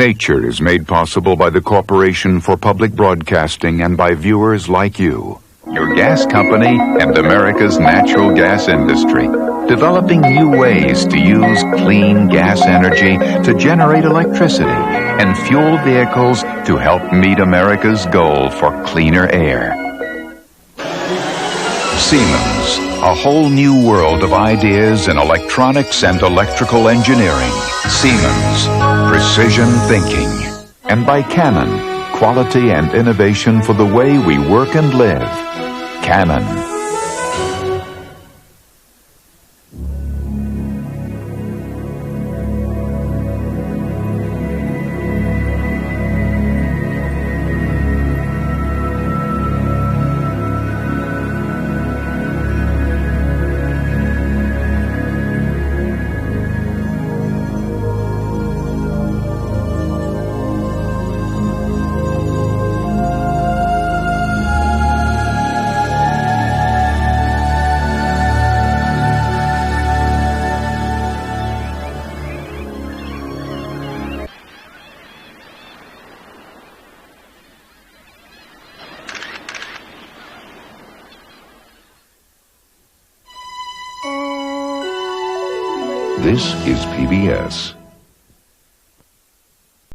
Nature is made possible by the Corporation for Public Broadcasting and by viewers like you. Your gas company and America's natural gas industry, developing new ways to use clean gas energy to generate electricity and fuel vehicles to help meet America's goal for cleaner air. Siemens, a whole new world of ideas in electronics and electrical engineering. Siemens, precision thinking. And by Canon, quality and innovation for the way we work and live. Canon. This is PBS.